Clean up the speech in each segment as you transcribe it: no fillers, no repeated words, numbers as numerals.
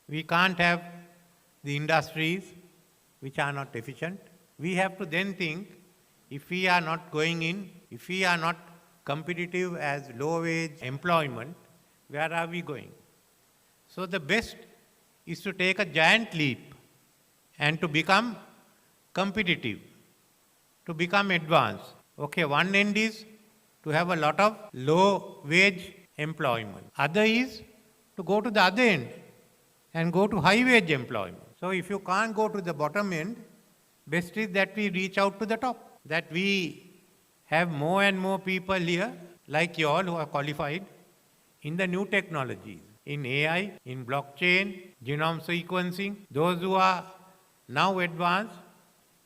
We can't have the industries which are not efficient. We have to then think, if we are not going in, if we are not competitive as low-wage employment, where are we going? So the best is to take a giant leap and to become competitive, to become advanced. Okay, one end is to have a lot of low-wage employment. Other is to go to the other end and go to high-wage employment. So if you can't go to the bottom end, best is that we reach out to the top, that we have more and more people here, like you all who are qualified, in the new technologies, in AI, in blockchain, genome sequencing, those who are now advanced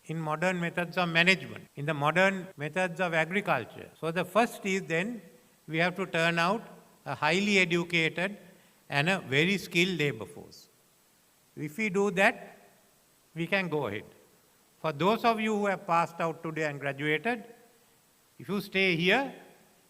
in modern methods of management, in the modern methods of agriculture. So the first is then we have to turn out a highly educated and a very skilled labor force. If we do that, we can go ahead. For those of you who have passed out today and graduated, if you stay here,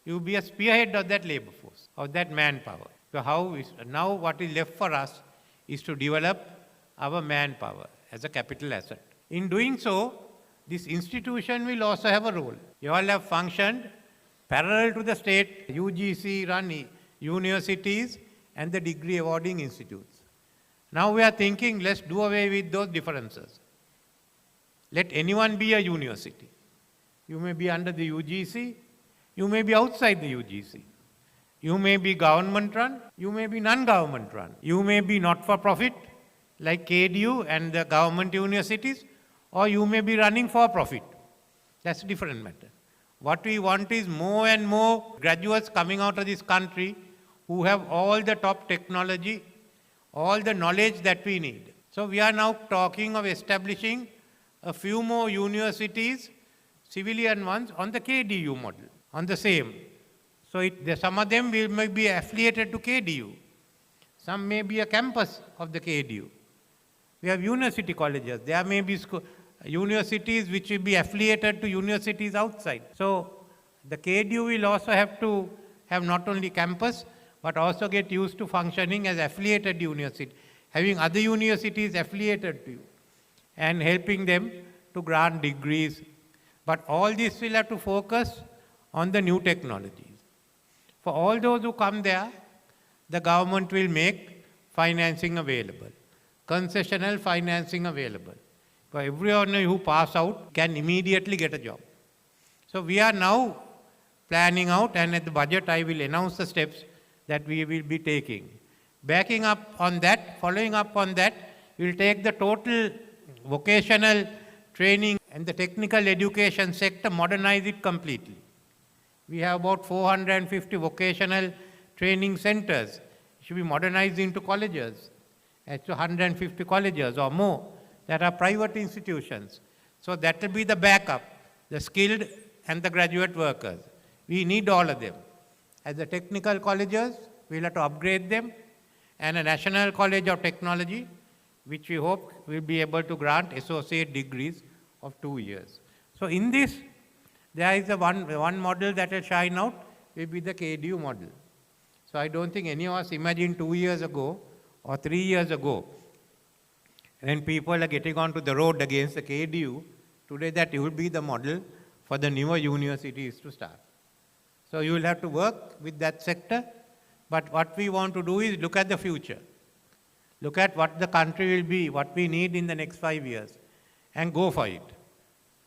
you will be a spearhead of that labor force, of that manpower. So now what is left for us is to develop our manpower as a capital asset. In doing so, this institution will also have a role. You all have functioned parallel to the state UGC run universities and the degree awarding institutes. Now we are thinking, let's do away with those differences. Let anyone be a university. You may be under the UGC, you may be outside the UGC. You may be government run, you may be non-government run. You may be not-for-profit, like KDU and the government universities, or you may be running for profit. That's a different matter. What we want is more and more graduates coming out of this country who have all the top technology, all the knowledge that we need. So we are now talking of establishing a few more universities, civilian ones, on the KDU model, on the same. So some of them may be affiliated to KDU. Some may be a campus of the KDU. We have university colleges. There may be universities which will be affiliated to universities outside. So the KDU will also have to have not only campus, but also get used to functioning as affiliated university, having other universities affiliated to you and helping them to grant degrees. But all this will have to focus on the new technologies. For all those who come there, the government will make financing available, concessional financing available. For everyone who pass out can immediately get a job. So we are now planning out, and at the budget I will announce the steps that we will be taking. Backing up on that, following up on that, we will take the total vocational training and the technical education sector, modernize it completely. We have about 450 vocational training centers. It should be modernized into colleges. It's 150 colleges or more that are private institutions. So that will be the backup, the skilled and the graduate workers. We need all of them. As the technical colleges, we'll have to upgrade them, and a National College of Technology, which we hope will be able to grant associate degrees of 2 years. So in this, there is one model that will shine out, will be the KDU model. So I don't think any of us imagined 2 years ago or 3 years ago, when people are getting onto the road against the KDU, today that will be the model for the newer universities to start. So you will have to work with that sector, but what we want to do is look at the future. Look at what the country will be, what we need in the next 5 years, and go for it.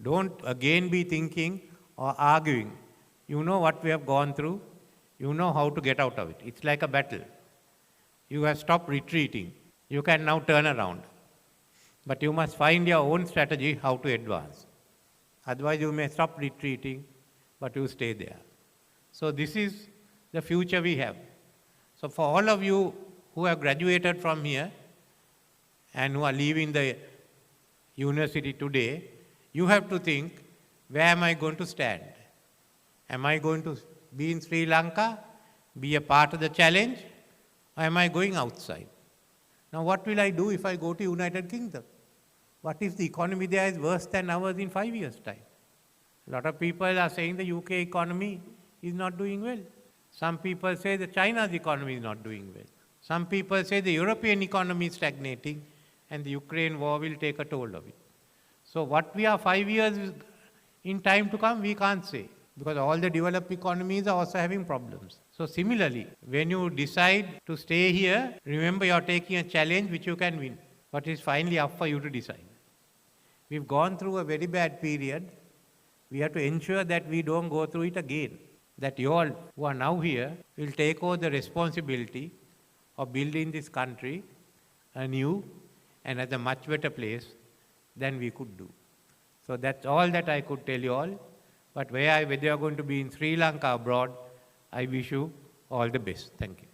Don't again be thinking or arguing. You know what we have gone through. You know how to get out of it. It's like a battle. You have stopped retreating. You can now turn around. But you must find your own strategy how to advance. Otherwise you may stop retreating, but you stay there. So this is the future we have. So for all of you who have graduated from here and who are leaving the university today, you have to think, where am I going to stand? Am I going to be in Sri Lanka, be a part of the challenge, or am I going outside? Now what will I do if I go to United Kingdom? What if the economy there is worse than ours in 5 years' time? A lot of people are saying the UK economy is not doing well. Some people say that China's economy is not doing well. Some people say the European economy is stagnating and the Ukraine war will take a toll of it. So what we are 5 years in time to come, we can't say, because all the developed economies are also having problems. So similarly, when you decide to stay here, remember you are taking a challenge which you can win, but it's finally up for you to decide. We've gone through a very bad period. We have to ensure that we don't go through it again, that you all who are now here will take over the responsibility of building this country anew and as a much better place than we could do. So that's all that I could tell you all. But whether you are going to be in Sri Lanka or abroad, I wish you all the best. Thank you.